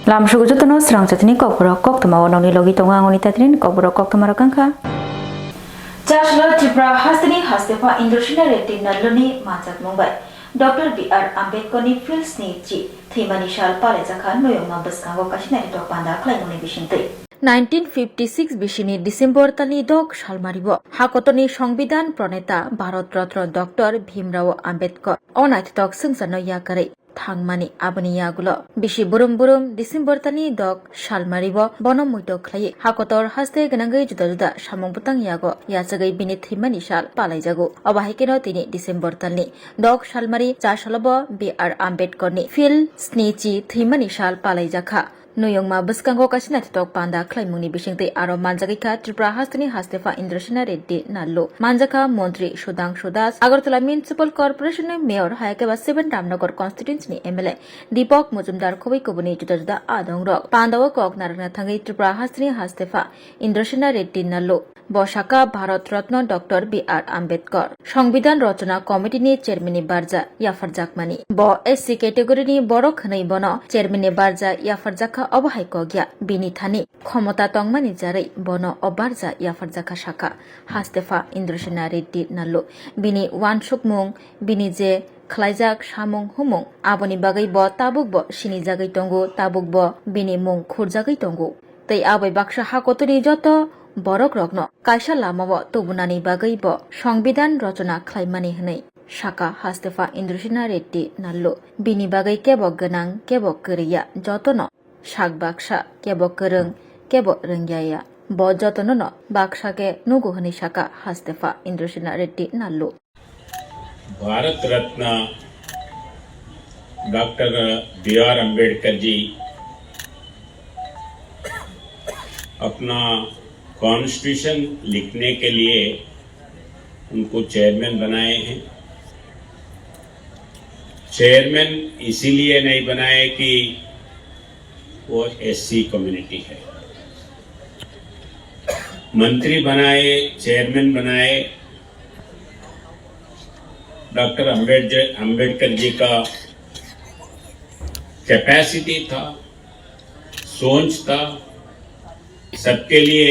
Lamsugujutono Swrangchati Kokborok Koktwma wanoni logi tonga ngoni tatrin Kokborok Koktwma rakangka. Chashlo Tripura hastini hastefa Indochina Reddy Nalloni Manchak Mumbai. Dr. B.R. Ambedkar Fields ni Chi Thimani Shal Palezakhan Noyoma Baskango Kashinari Tokpanda Klaimuni Bishinte. 1956 bishini December tani dok shalmaribo hakotoni সংবিধান প্রণেতা Bharat Ratna doctor Bhimrao Ambedkar অনাইত tok sungsano yakare thangmani abani yagulo bishi burum burum December tani dok shalmaribo bonomuito khlai hakotor haste ganangai juda juda samung butang yago yachagai bini thimani shal palaijago obahikeno tini December tani dok shalmari cha shalabo B.R. Ambedkar ni fil snechi thimani shal palaijakha Noyongma Baskango Kashinati Tok Panda Klaimuni Bishingte Aro Manjagika Tripura Hastini Hastefa Indochina Reddy Nallo Manjaka Montri Shodang Shodas Agartala Municipal Corporation Mayor Hayakeba 7 Ramnagar Constituency ni MLA Deepak Mujumdar Khowai Kobuni Juda Adongrok Pandawa Kok Narana Thangai Tripura Hastini Hastefa Indochina Reddy Nallo বসাকা Bharat Ratna doctor B.R. Ambedkar সংবিধান রচনা কমিটিনি চেয়ারম্যানি Berjaya ইয়াফারজাকমানি ব SC ক্যাটেগরিনি বড় খनै বন চেয়ারম্যানি Berjaya ইয়াফারজাকা অবহাইক গিয়া বিনি Thani ক্ষমতা তংমানি জাरै বন অবারজা ইয়াফারজাকা শাখা হাস্তেফা ইন্দ্রসেনা রেড্ডি নাল্লো বিনি ওয়ানসুকমুং বিনি যে khalaijak samung humung aboni bagai bo tabuk bo sini jagai tongo tabuk bo bini mung khurjagai tongo tei abai baksa hakotoni joto borok rokno kaisa lamabo tubunani bagai bo সংবিধান রচনা খাইমানি হनै শাখা হাস্তেফা ইন্দ্রসেনা রেড্ডি নাল্লো বিনি বাgai kebok ganang kebok keriya jotono sak baksa kebok kereng kebok rengyaya bo jotono no baksake nugu hनै শাখা হাস্তেফা Indrasena Reddy নাল্লো Bharat Ratna doctor B.R. Ambedkar ji अपना constitution लिखने के लिए उनको chairman बनाए हैं। चेयरमैन इसीलिए नहीं बनाए कि वो एससी कम्युनिटी है। मंत्री बनाए, चेयरमैन बनाए। डॉक्टर अम्बेडकर जी का कैपेसिटी था, सोच था, सबके लिए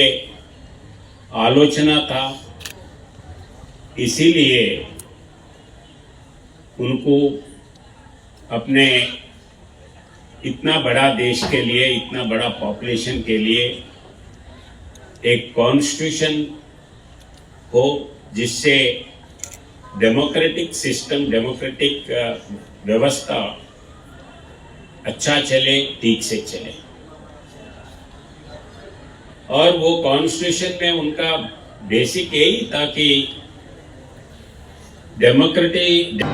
आलोचना था। इसीलिए उनको अपने इतना बड़ा देश के लिए, इतना बड़ा पॉपुलेशन के लिए एक कॉन्स्टिट्यूशन हो जिससे डेमोक्रेटिक सिस्टम, डेमोक्रेटिक व्यवस्था अच्छा चले, ठीक से चले। और वो कॉन्स्टिट्यूशन में उनका बेसिक यही था कि democratic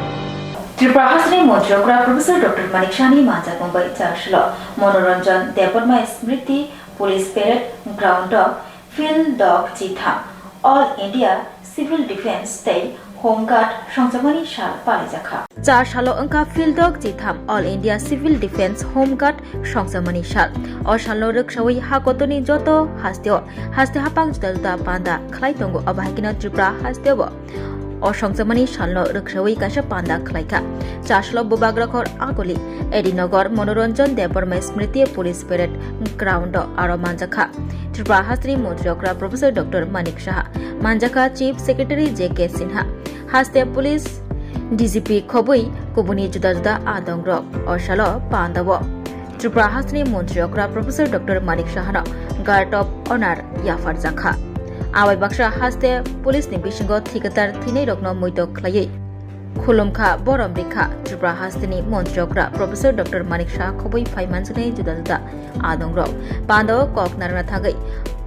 Tripura Hastini Montrokra Professor Dr. Manik Shani Manchak Mumbai Charshlo Monoranjan Departma Smriti Police Parade Ground of Field Dog Chitham All India Civil Defence Day Home Guard Swrangchati Shal Palijakha 4 সালো অংকা field ডগ জিথাম all India civil defence home guard সংসামানি শাল অ সালো রক্ষাওই হাকতনি যত হাস্তে হাপাং জুদা জুদা পান্দা খালাই তঙ্গো অবাহিকিনা ত্রিপুরা হাস্তেব অ সংসামানি শালনো রক্ষাওই কাশা পান্দা খালাইকা 4 সালো বুবাগ্রখর আগলি এডিনগর মনোরঞ্জন দেববর্মা স্মৃতি পুলিশ প্যারেড গ্রাউন্ড আরো মানজাখা ত্রিপুরা হাস্ত্রী মন্ত্রীকরা প্রফেসর ডক্টর মানিক সাহা মানজাখা চিফ সেক্রেটারি J.K. সিনহা হাস্তে police DGP Khobui Kubuni Juda Juda Adongrok Oshalo Pandawo Tripura Hastini Montrokra Professor Dr. Manik Shahano Guard of Honor Yafar Zakha Awai Baksha Haste Police ni Bishingo Thikatar Thinei Rokno Muito Klayei Khulumkha Boromrikha Tripura Hastini Montrokra Professor Dr. Manik Shah Khobui Phaimansane Juda Juda Adongrok Pandawo Kok Narana Thagai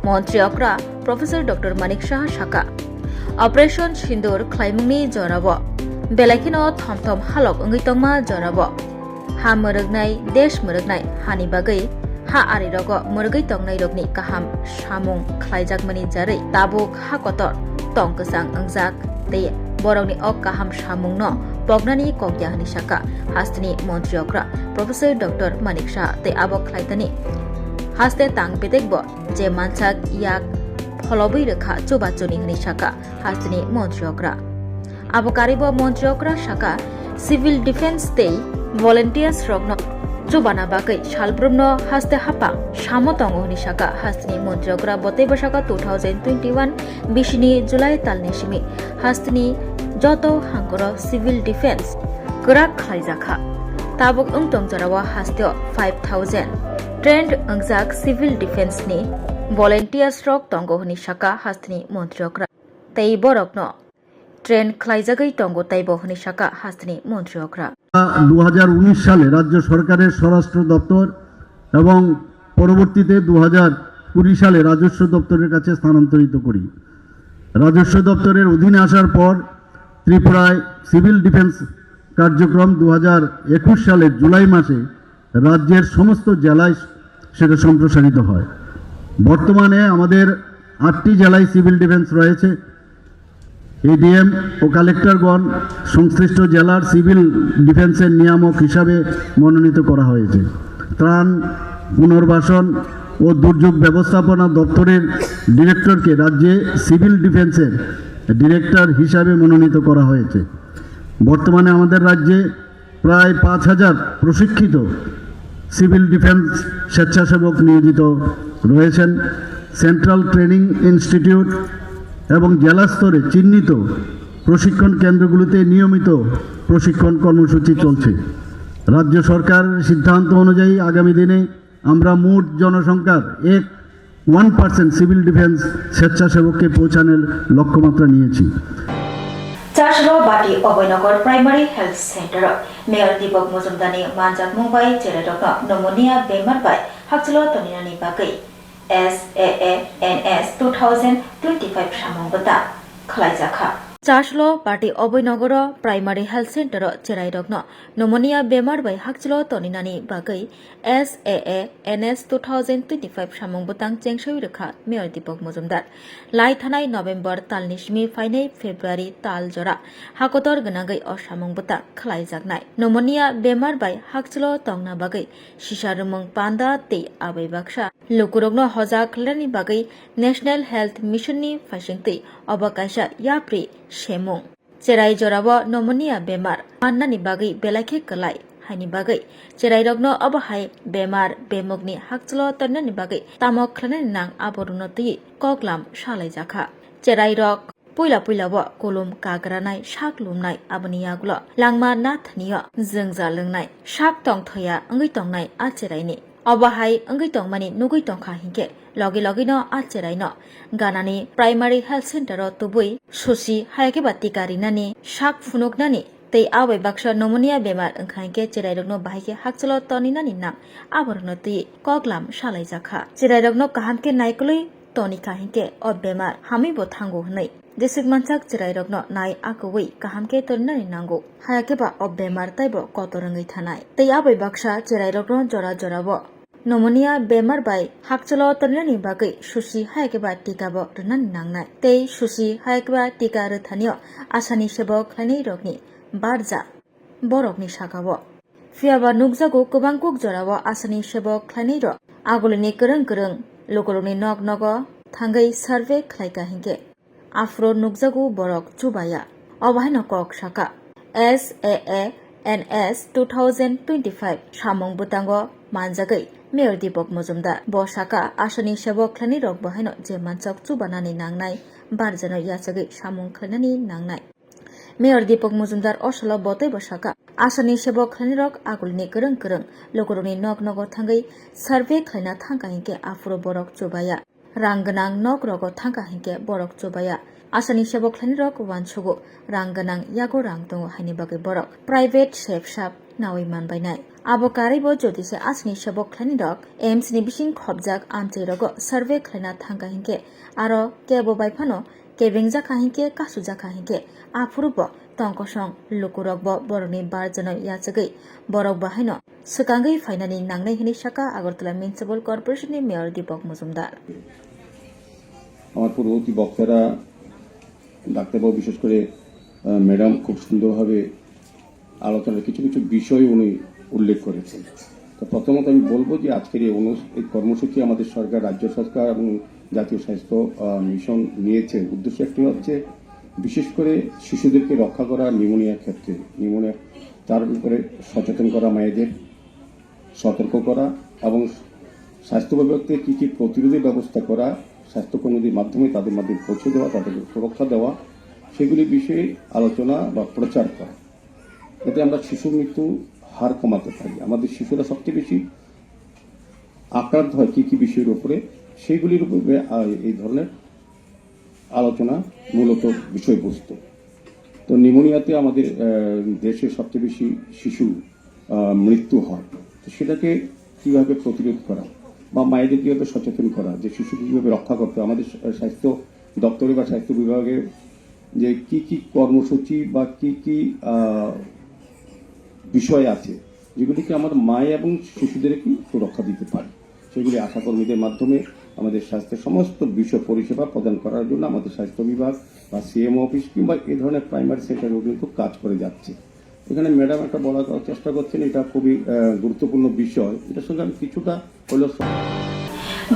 Montrokra Professor Dr. Manik Shah Shaka Operation Sindur Klaimungni Jorabo Belakino thom halok ongoi tongma jorabo ha morognai desh morognai hani bagai ha ari rogo morogai tongnai rogni kaham samung khlaijakmani jarai tabuk ha kotor tongkasang angjak te borokni ok kaham samung no pognani kokyahni shaka hastini montriokra Professor Dr. Manik Shah te abo khlaitani haste tang bedekbo je manchak yak pholobai rekha chobachoni hni shaka hastini montriokra Abokaribo Montrokra Shaka Civil Defense Day Volunteers Rogno Chubana bagai shalbrumno haste hapa Shamotong honi shaka hastini montrokra bote bashaka 2021 bishini July talnishimi hastini joto hangoro civil defense Kurak khaizakha Tabuk ungtong jarawa hasteo 5000 trained angjak civil defense ni volunteers rok tongo honi shaka hastini montrokra tei borokno train খাইজাগাই টঙ্গ তাইব হনি শাকা হাসনি মন্ত্রী অকরা 2019 সালে রাজ্য সরকারের স্বরাষ্ট্র দপ্তর এবং পরবর্তীতে 2020 সালে রাজস্ব দপ্তরের কাছে স্থানান্তরিত করি রাজস্ব দপ্তরের অধীনে আসার পর ত্রিপুরায় সিভিল ডিফেন্স কার্যক্রম 2021 সালের জুলাই মাসে রাজ্যের সমস্ত জেলায় সেটা সম্প্রসারিত হয় বর্তমানে আমাদের 8টি জেলায় সিভিল ডিফেন্স রয়েছে এডিএম ও কালেক্টরগণ সংশ্লিষ্ট জেলার সিভিল ডিফেন্সের নিয়ামক হিসাবে মনোনীত করা হয়েছে ত্রাণ পুনর্বাসন ও দুর্যোগ ব্যবস্থাপনা দপ্তরের ডিরেক্টরকে রাজ্যে সিভিল ডিফেন্সের ডিরেক্টর হিসাবে মনোনীত করা হয়েছে বর্তমানে আমাদের রাজ্যে প্রায় 5000 প্রশিক্ষিত সিভিল ডিফেন্স স্বেচ্ছাসেবক নিয়োজিত রয়েছেন সেন্ট্রাল ট্রেনিং ইনস্টিটিউট এবং জেলা স্তরে চিহ্নিত প্রশিক্ষণ কেন্দ্রগুলোতে নিয়মিত প্রশিক্ষণ কর্মসূচি চলছে রাজ্য সরকারের সিদ্ধান্ত অনুযায়ী আগামী দিনে আমরা মোট জনসংখ্যার 1% সিভিল ডিফেন্স স্বেচ্ছাসেবককে পৌঁছানোর লক্ষ্যমাত্রা নিয়েছি চাষলো বাটি Abhoynagar primary health centre mayor Dipak মজুমদারনি মানজাত মুম্বাই জেলাডক নমুনিয়া বেমার বাই হাকচলো তনিনানি বাগৈ SAANS 2025 সামংবতা খালাইজাখা চাষলো party Abhoynagar primary health centre চেরাইরগ্ন নমনিয়া বেমার বাই হাকচলো তনিনানি বাগৈ SAANS 2025 সামংবতাং চেংসই রেখা মেয়র দীপক মজুমদার লাই থানাই নভেম্বর তালনিসমি ফাইনাই ফেব্রুয়ারি তাল জরা হাকতর গনাগৈ অসামংবতা খালাইজাকনাই নমনিয়া বেমার বাই হাকচলো তংনা বাগৈ সিসারুমং পান্ডা তে আबै বাক্সা লুকুরগ্ন হজা খালানি বাগৈ ন্যাশনাল হেলথ মিশননি ফাইসিংতৈ অবকাশা ইয়াপ্রি সেমুং চেরাই জরাব নমনিয়া বেমার পান্নানি বাগৈ বেলাইखे কলাই হাইনি বাগৈ চেরাই রগ্ন অবহাই বেমার বেমগনি হাকচলো তন্নানি বাগৈ তামক খালানি নাং আবরুনতৈ কগলাম সালাইজাখা চেরাই রক পুইলা পুইলাব কলম কাগ্রানাই শাক লুমনাই আবনিয়াগুলো লাংমা নাথনিয় जोंजा लोंनाय শাক টং থয়া अंगै टंनाय आचेराइनि অবহাই अंगै टंमानि नुगै टंखा हिंके लगे लगेनो आचेराइनो गानानि प्राइमारि हेल्थ सेंटर तुबुई सुसि हायके बाति कारिनानि शाक फुनुकनानि तै आबै बाक्सा नमनिया बेमार ओंखायके चेराइरगनो बाहायके हाकचलो तनिनानि नां आबरनो तै कगलाम सालाइजाखा चेराइरगनो काहामके नायकलै तनिका हिंके अ बेमार हामिबो थांगो हनै देसिक मानसाक चेराइरगनो नाय आकौै काहामके तनिनानि नांगौ हायाकेबा अ बेमार ताइबो कतरंगै थानाय तै आबै बाक्सा चेराइरगनो जरा जराबो नमनिया बेमार बाय हाकचलो तनिनानि बागै सुसि हायाकेबा टिकाबो रनानि नांनाय तै सुसि हायाकेबा टिका रथानियो आसानि सेबक खानै रगनि बारजा बरकनि सागाबो फियाबा नुकजागो गोबां कुक जराबो आसानि सेबक खानै र आगुलिनि गोरों गोरों लोगोरनि नग नग थांगै सार्भे खालायगा हिंके आफ्रो नुकजागो बरक चुबाया अबाहायनो कक साका SAANS 2025 सामं बुतांगो मानजागै मेयर दीपक मजुमदार बसाका आसानि सेबक खानै रक बाहायनो जे मानसक चुबानानि नांनाय बारजानो याचगै सामं खानानि नांनाय मेयर दीपक मजुमदार असलो बतै बसाका आसानि सेबक खानै रक आगुलनि गोरों गोरों लोगोरनि नग नग थांगै सार्भे खायना थांगा हिंके आफ्रो बरक चुबाया रांगोनां नग रग थांगा हिंके बरक चुबाया आसानि सेबक खानै रक वानसुगो रांगोनां यागो रां दङ हायनि बागै बरक प्राइवेट सेफ साब नावै मानबायनाय आबो कारिबो जदिसे आसानि सेबक खानै रक एम्स नि बिसिं खबजाक आमचे रग सार्भे खायना थांगा हिंके आरो केबो बायफानो केबेंजा खाहिंके कासुजा खाहिंके आफुरुब तंकसं लुकुरकबो बरनि बारजन याचगै बरक बाहायनो सकांगै फाइनानि नांनाय हिनि शाखा আগরতলা মিউনিসিপাল কর্পোরেশনের মেয়র দীপক মজুমদার আমার পূর্ববর্তী বক্তারা ডাক্তারবাবু বিশেষ করে ম্যাডাম খুব সুন্দরভাবে আলোচনার কিছু কিছু বিষয় উনি উল্লেখ করেছেন তো প্রথমত আমি বলবো যে আজকের এই কর্মসূচি আমাদের সরকার রাজ্য সরকার এবং জাতীয় স্বাস্থ্য মিশন নিয়েছে উদ্দেশ্য একটি হচ্ছে বিশেষ করে শিশুদেরকে রক্ষা করা নিউমোনিয়ার ক্ষেত্রে নিউমোনিয়া তার উপরে সচেতন করা মায়েদের সতর্ক করা এবং স্বাস্থ্য বিভাগকে কী কী প্রতিরোধী ব্যবস্থা করা, স্বাস্থ্যকর্মীদের মাধ্যমে তাদের মাধ্যমে পৌঁছে দেওয়া, তাদেরকে সুরক্ষা দেওয়া, সেগুলি বিষয়ে আলোচনা বা প্রচার করা, যাতে আমরা শিশু মৃত্যু হার কমাতে পারি। আমাদের শিশুরা সবচেয়ে বেশি আক্রান্ত হয় কী কী বিষয়ের উপরে, সেইগুলির উপরে এই ধরনের আলোচনা মূলত বিষয়বস্তু। তো নিউমোনিয়াতে আমাদের দেশে সবচেয়ে বেশি শিশু মৃত্যু হয়, তো সেটাকে কীভাবে প্রতিরোধ করা বা মায়েদের কীভাবে সচেতন করা, যে শিশুকে কীভাবে রক্ষা করতে, আমাদের স্বাস্থ্য দপ্তরে বা স্বাস্থ্য বিভাগে যে কি কি কর্মসূচি বা কি কি বিষয় আছে যেগুলিকে আমাদের মায়ে এবং শিশুদেরকে সুরক্ষা দিতে পারে, সেগুলি আশাকর্মীদের মাধ্যমে আমাদের স্বাস্থ্যের সমস্ত বিষয় পরিষেবা প্রদান করার জন্য আমাদের স্বাস্থ্য বিভাগ বা সিএমও অফিস কিংবা এই ধরনের প্রাইমারি সেন্টারগুলো কিন্তু কাজ করে যাচ্ছে। এখানে ম্যাডাম একটা বলার চেষ্টা করছেন, এটা খুবই গুরুত্বপূর্ণ বিষয়, এটার সঙ্গে আমি কিছুটা হলেও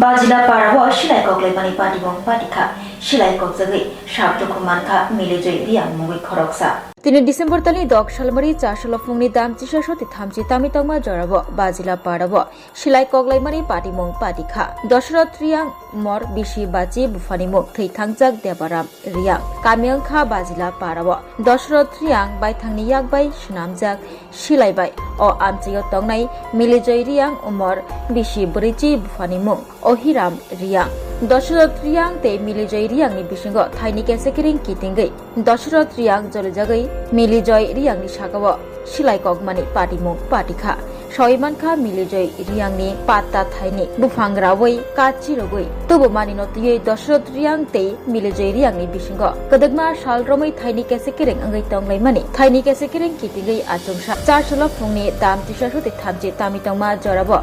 বাজিলা পারাবো সিলাই কগলাইমানি পাটিবং পাটিখা সিলাই কগজাগৈ সাবদুখু মানখা মিলেজৈ রিয়াং মুগৈ খরকসা 3 ডিসেম্বর তালি দক সালমারি 4 সালফুংनि दाम 330 थामजि तामि तंमा जराबो बाजिला पाराबो सिलाई कगलाइमारि पाटिमुं पाटिखा दशरथ रियां मर बिसि बाचि बुफानिमु थैथांजाक देबाराम रियां कामियांखा बाजिला पाराबो दशरथ रियां बायथांनि याकबाय सुनामजाक सिलाइबाय अ आमचियाव तंनाय मिलिजय रियां उमर बिसि ब्रैजि बुफानिमुं अहिराम रियां दशरथ रियां ते मिलिजय रियांनि बिसिंगो थाइनि केसेकिरिं किटिंगै दशरथ रियां जलजागै मिलिजय रियांनि सागाव सिलाइ कगमानि पाटिमुं पाटिखा सयमानखा मिलिजय रियांनि पात्ता थाइनि बुफांग्रावै काचिरगै तबु मानिनो तियै दशरथ रियां ते मिलिजय रियांनि बिसिंगो कदगमा सालरमै थाइनि केसेकिरिं अंगै तंलाइमानि थाइनि केसेकिरिं किटिंगै आचुंसा 4 साल फुंनि दाम 330 तामि तंमा जराबो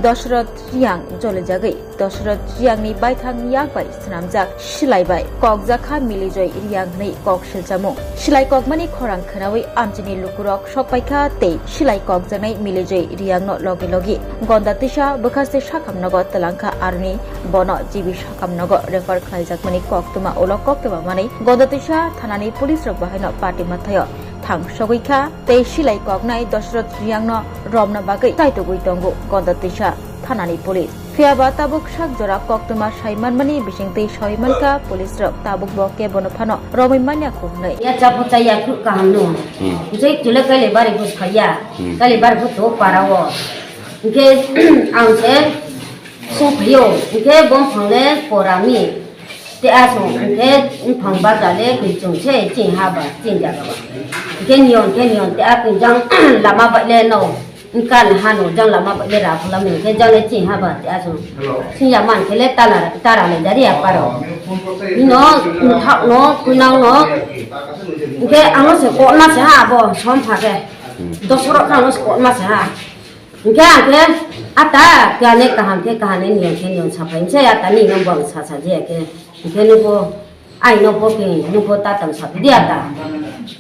दशरथ रियां जलजागै दशरथ रियांनि बायथांनि याकबाय सुनामजाक सिलाइबाय कगजाखा मिलिजय रियां नै कगसिलजामुं सिलाइ कगमानि खरां खोनावै आमचिनि लुकुरक सकपाइखा ते सिलाइ कगजानाय मिलिजय रियांनो लगे लगे गन्दातिसा बखासे साखामनगो तलांखा आरनि बन जिबि साखामनगो रेफार खालायजाकमानि कक्तमा उलक कक्तमा माने गन्दातिसा थानानि पुलिस रक बाहायनो पार्टी माथायो थांसगैखा ते सिलाइ कगनाय दशरथ रियांनो रमना बागै ताइतगै दंगो गन्दातिसा थानानि पुलिस फियाबा ताबुक साक जरा कक्तमा साइमानमानि बिसिंतै सयमानखा पुलिस रक ताबुक बके बनफानो रमैमान्या खुनै या चापो चाया फु कामनो जै जुले कले बारे बुस खया कले बारे फु तो पारावो के आंसे सुफियो के बम फंगे पोरामी ते आसो के फंगबा जाले किचुंसे जिं हाबा जिं जागा के नियन ते आपिं जंग लामा बाले नो इनकान हानो जंग लामा बाले राफला में के जले जिं हाबा ते आसो सिया मान केले तारा ले जारिया पारो इनो था नो कुनाव नो के आंनो से कोना से हाबो सम फाके दसरो कानो से कोना से हा के आता गाने कहाने नियन साफाइन से आता नि नंबर सासा जे के नुको आई नो पोके नुको तातम साफि दियाता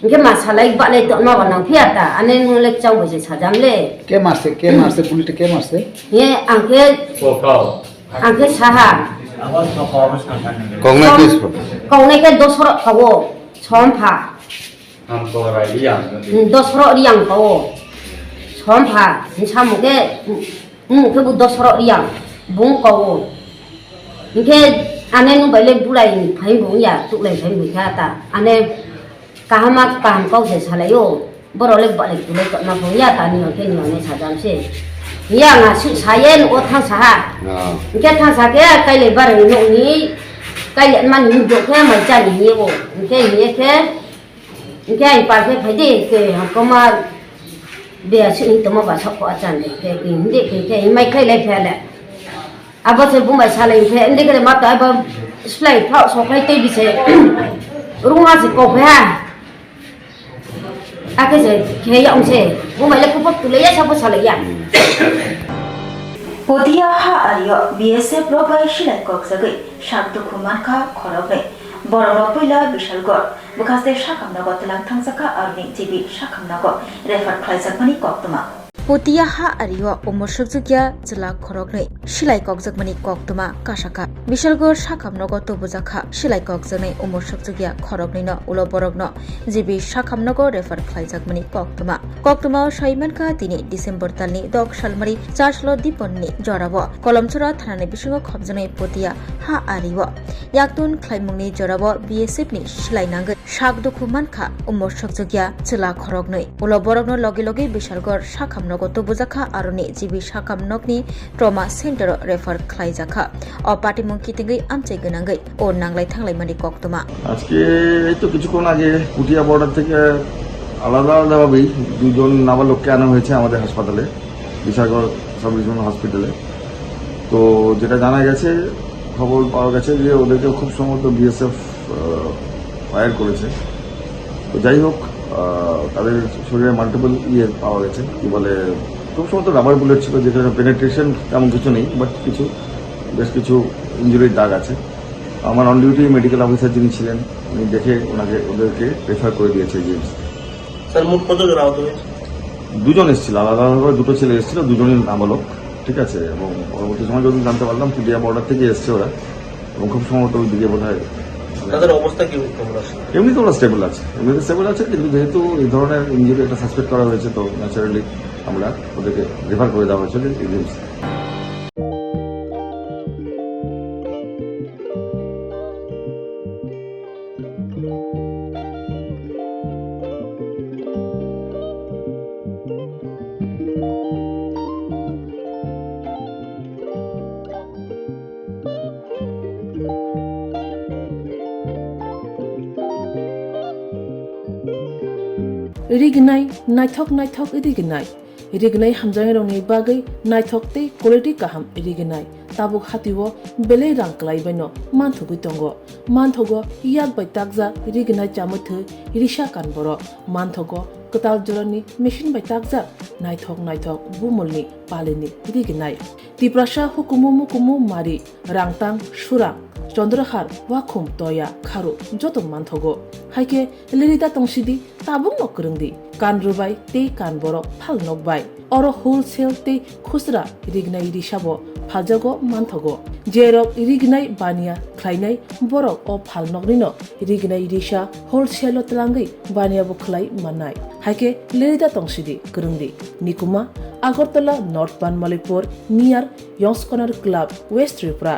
के मासालाई बाले तो मा बना फियाता अने नुले चाउ बजे साजामले के मारसे पुलिस के मारसे ये आंके साहा कौने के दसरो कवो सोमफा दसरो रियां कवो सोमफा सामुके मुके बु दसरो रियां बुं कवो इनके आने नु बाले बुलाई फाइ बुया तुलाई फाइ बुखाता आने काहमा पाम कौसे सालायो बरोले बाले तुले कना बुया तानि के नियने साजामसे या ना सायेन ओ थां साहा इनके थां साके काइले बारे नोनि काइले मान नि दोखे मजा नि वो इनके ये के इनके आई पाके फाइदे के हमकोमा बेया सिनि तमा बा सको आचान के हिंदे के माइ खाइले फेले अब से बुंबाय सालाय फे इंदे के माता अब स्लाइ फाव सकाय तै बिसे रुंगा से कोफा आके से के यांसे बुंबाय ले कुपक तुले सब सालाया पदिया हा आरियो बीएसएफ रोबाय सिलाइ कगजागै साबदुखु मानखा खरगै बरनो पहिला बिशालगड़ बखासे साखामनगो तलां थांसाखा आरनि जिबि साखामनगो refer खालायजाकमानि कक्तमा Potia ha ariwa umosokjugya jela khorognoi silai kokjakmani Koktwma kasaka Bisalgor sakamnogo tobujaka silai kokjaknai umosokjugya khorognoino uloborokno jibi sakamnogo refer khlaijakmani Koktwma saimanka tini December talni 10 salmari charlo diponni jorabo kolomchora thanani bisingo khobjanai Potia ha ariwa yaktun khlaimungni jorabo BSF ni silai nangai sakduku mankha umosokjugya jela khorognoi uloborokno loge loge Bisalgor sakamnogo Gotobujaka aroni jibi sakamnokni trauma center refer khlaijaka o patimung kitingai amchai gonangai o nanglai thanglai mani Koktwma আজকে এই তো কিছুক্ষণ আগে Puthia border থেকে আলাদা আলাদাভাবেই দুজন নাবালককে আনা হয়েছে আমাদের হাসপাতালে বিশাগড় সাব রিজনাল হসপিটালে তো যেটা জানা গেছে খবর পাওয়া গেছে যে ওদেরকে খুব সম্ভবত বিএসএফ ফায়ার করেছে তো যাই হোক তাদের শরীরে মাল্টিপল পাওয়া গেছে কি বলে খুব সম্ভবত রাবার বুলেট ছিল যেখানে পেনেট্রেশন তেমন কিছু নেই বাট বেশ কিছু ইঞ্জুরির দাগ আছে আমার অন ডিউটি মেডিকেল অফিসার যিনি ছিলেন উনি দেখে ওদেরকে রেফার করে দিয়েছে জিএমস স্যার মোট কতজন আহত হয়েছে দুজন এসেছিল আলাদাভাবে দুটো ছেলে এসেছিল দুজনই নাবালক ঠিক আছে এবং পরবর্তী সময় যদি জানতে পারলাম পুটিয়া বর্ডার থেকে এসছে ওরা এবং খুব সম্ভবত ওই দিকে বোধ হয় তাদের অবস্থা কি কেমন আছে এমনিতে ওরা স্টেবল আছে কিন্তু যেহেতু এই ধরনের ইঞ্জুরি একটা সাসপেক্ট করা হয়েছে তো ন্যাচারালি আমরা ওদেরকে রেফার করে দেওয়া হয়েছে agents Rignai naithok rignai hamjang rongni bagai naithok te quality kaham rignai tabuk hatiwo belei rang klai baino manthogui tongo manthogo yak bai takja rignai chamuthu risha kanboro manthogo katal jorani machine bai takja naithok bumulni palini rignai tiprasha hukumu mari rangtang surang Chandrahar wakhum toya kharu jotom manthogo haike lerida tongsidi tabung nokrungdi kanrubai te kanborok phalnokbai oro wholesale te khusra rignai risabo phaljago manthogo jerok rignai bania khlainai borok o phalnognino rignai risa wholesale tlangai bania bo khlai manai haike lerida tongsidi krungdi nikuma Agartala North Banmalipur near Yongs Corner Club West Tripura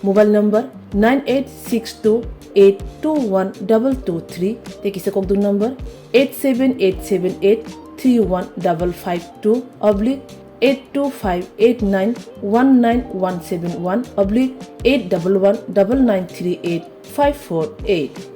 Mobile number 9862821223 Tekisa Kokdu number 87878315552 oblique 82589191171 oblique 8119938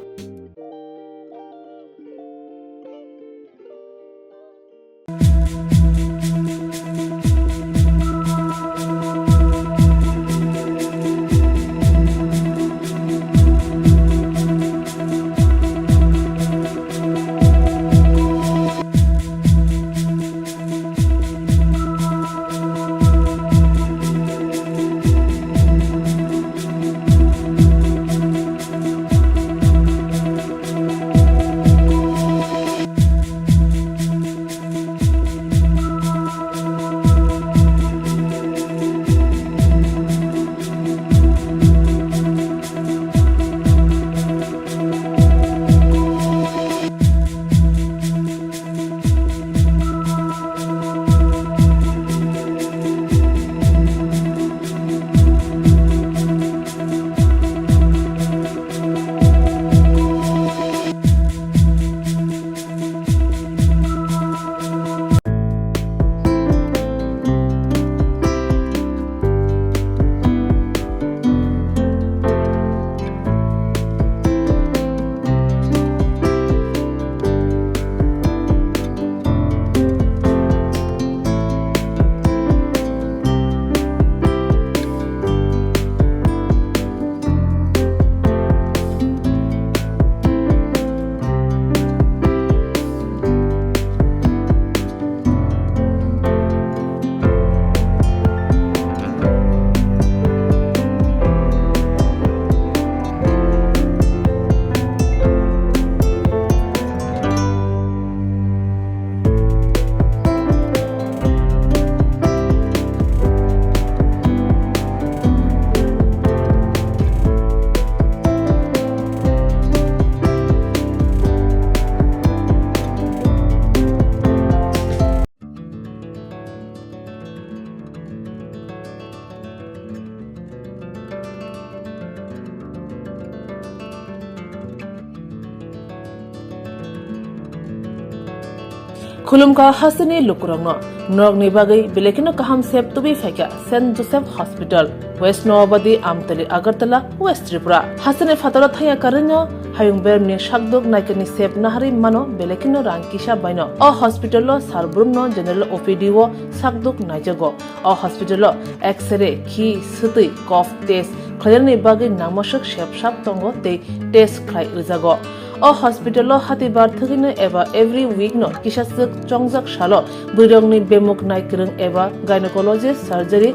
खुलुमका हासनी लुकुरंगनो नरगनि बागै बेलेकिनो काहाम सेब तुबि फाइका saint Joseph hospital west Nowabadi Amtali Agartala west Tripura हासने फातरा थाया करनो हायुं बेरनि शाकदुक नायकनि सेब नाहारि मानो बेलेकिनो रांकिसा बायनो अ हॉस्पिटलो सारब्रुमनो जनरल ओपीडी वो शाकदुक नायजगो अ हॉस्पिटलो एक्सरे खी सुतै कफ टेस्ट खयरनि बागै नामसक सेबसाब तंगो ते टेस्ट खाय उजागो अ हॉस्पिटलो हातिबार थगिनो एबा एवरी वीक नो किसासक चंगजाक शालो बुरंगनि बेमुक नायक्रं एबा गायनेकोलॉजिस्ट सर्जरी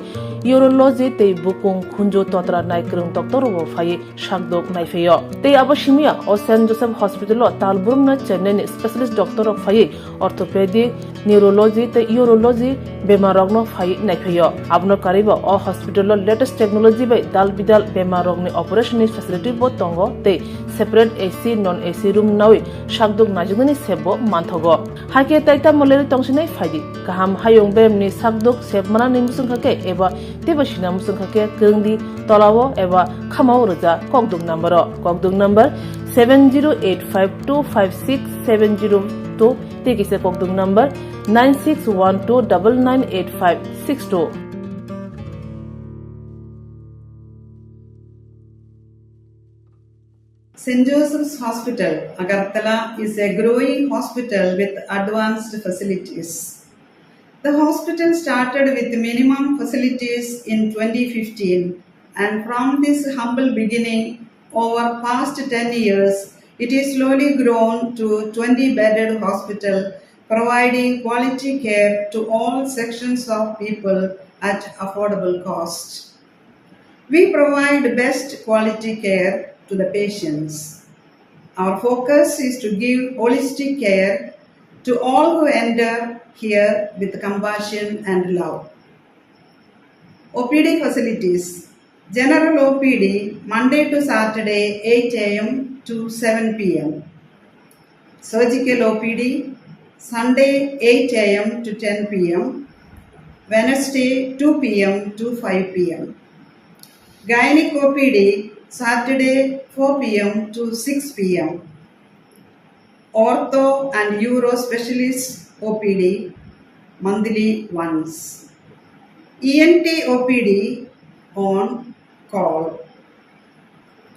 यूरोलॉजी ते बुकुं खुंजो तोत्रा नायक्रं डॉक्टर वो फाये शाकदोक नायफेयो ते अबशिमिया अ सेंट जोसेफ हॉस्पिटलो तालबुरम न चेन्नई स्पेशलिस्ट डॉक्टर ऑफ फाये ऑर्थोपेडिक न्यूरोलॉजी ते यूरोलॉजी बेमारगनो फाये नायफेयो आबनो कारिबो अ हॉस्पिटलो लेटेस्ट टेक्नोलॉजी बाय दाल बिदाल बेमारगनि ऑपरेशन फैसिलिटी बो तंगो ते separate AC non AC room नाwi शाकदुक नाजुगनि सेबो मानथगो हाके ताइता मलेरि तंसिनै फायदि गाहाम हायुं बेमनि शाकदुक सेबमाना निमुसुंखाके एबा तेबसिना मुसुंखाके गंदि तलावो एबा खामाव रजा ककदुक number 7085256702 तेकिसे ककदुक number 9612998562 St. Joseph's Hospital, Agartala, is a growing hospital with advanced facilities. The hospital started with minimum facilities in 2015, and from this humble beginning, over past 10 years, it is slowly grown to 20-bedded hospital, providing quality care to all sections of people at affordable cost. We provide best quality care to the patients. Our focus is to give holistic care to all who enter here with compassion and love. OPD facilities. General OPD Monday to Saturday 8 a.m. to 7 p.m. Surgical OPD Sunday 8 a.m. to 10 p.m. Wednesday 2 p.m. to 5 p.m. Gynec OPD Saturday 4 p.m. to 6 p.m. Ortho and Uro Specialist OPD monthly once. ENT OPD on call.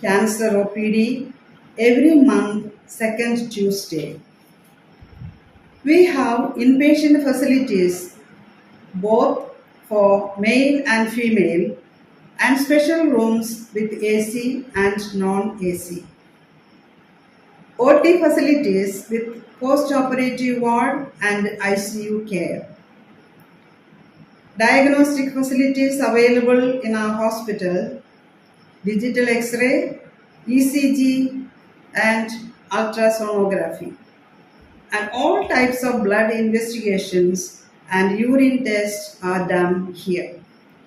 Cancer OPD every month, second Tuesday. We have inpatient facilities both for male and female and special rooms with AC and non-AC. OT facilities with post-operative ward and ICU care. Diagnostic facilities available in our hospital, digital X-ray, ECG and ultrasonography, and all types of blood investigations and urine tests are done here.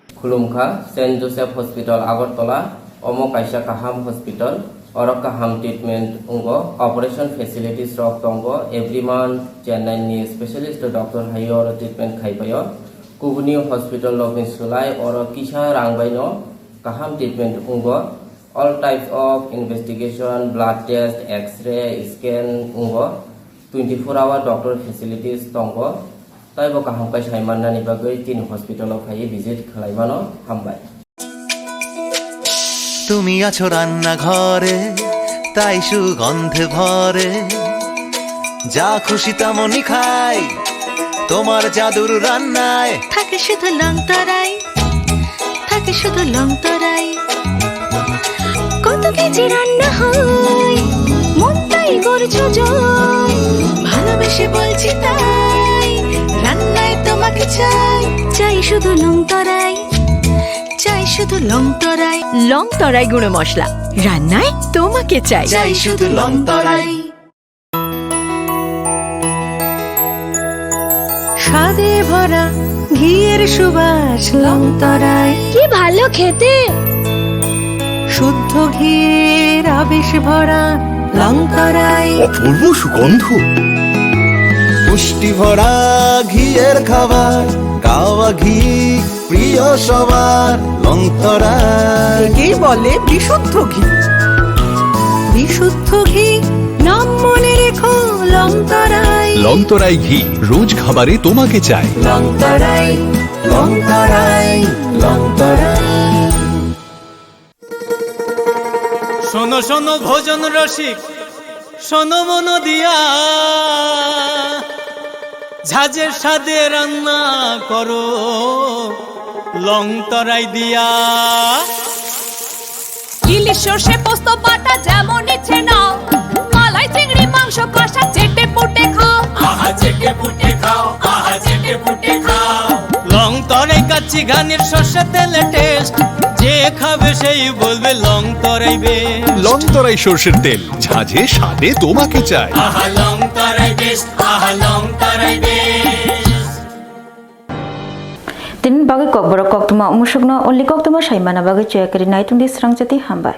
खुलुमखा saint Joseph hospital Agartala अमो काइसा काहाम hospital और काहाम treatment उंगो operation facilities रॉक तंगो every month Chennai नि स्पेशलिस्ट डॉक्टर हायो और ट्रीटमेंट खाइपायो कुबुनी हॉस्पिटल लॉगिन सुलाई और किसा रांगबाइनो काहाम ट्रीटमेंट उंगो all types of investigation blood test X-ray scan उंगो 24 आवर डॉक्टर फैसिलिटीज तंगो ताइबो काहाम काइ साइमाननानि बागै तीन हॉस्पिटलाव फायै ভিজিট खालायमानो हामबाय তুমি আছো রান্না ঘরে তাই সুগন্ধে ভরে যা খুশি তেমনই খাই তোমার জাদুর রান্নায় থাকে শুধু লং তরাই কত কেজি রান্না হয় মন তাই করছো জয় ভালোবেসে বলছি তাই রান্নায় তোমাকে চাই শুধু লং তরাই গুঁড়ো মশলা রান্নায় তোমাকে চাই শুধু লং তরাই স্বাদে ভরা ঘিয়ের সুবাস লং তরাই কি ভালো খেতে শুদ্ধ ঘিয়ের আবেশ ভরা লং তরাই অপূর্ব সুগন্ধ পুষ্টি ভরা ঘিয়ের খাবার গাওয়া ঘি প্রিয় সবার লং তরাই কে বলে বিশুদ্ধ ঘি নাম মনে রেখো লং তরাই লংতরাই ঘি রোজ খাবারে তোমাকে চাই। লংতরাই লংতরাই লংতরাই। শোনো শোনো ভোজন রসিক, শোনো মন দিয়া, ঝাঁঝের স্বাদে রান্না করো লংতরাই দিয়া। ইলিশ সর্ষে পোস্ত বাটা যেমন ইচ্ছে নাও, মালাই চিংড়ি মাংস কষা চেটে পুটে খাও, আহা চেটে পুটে খাও, আহা চেটে পুটে খাও। লংতরাই কাচ্চি ঘানির সর্ষে তেলে টেস্ট, যে খাবে সেই বলবে লংতরাই বেশ। লংতরাই সর্ষের তেল, ঝাঁঝে স্বাদে তোমাকে চাই। আহা লংতরাই বেশ, আহা লংতরাই বেশ। Tin bagi Kokborok Koktwma umusukno only Koktwma saimana bagi cuy kari naitung di Swrangchati hambai.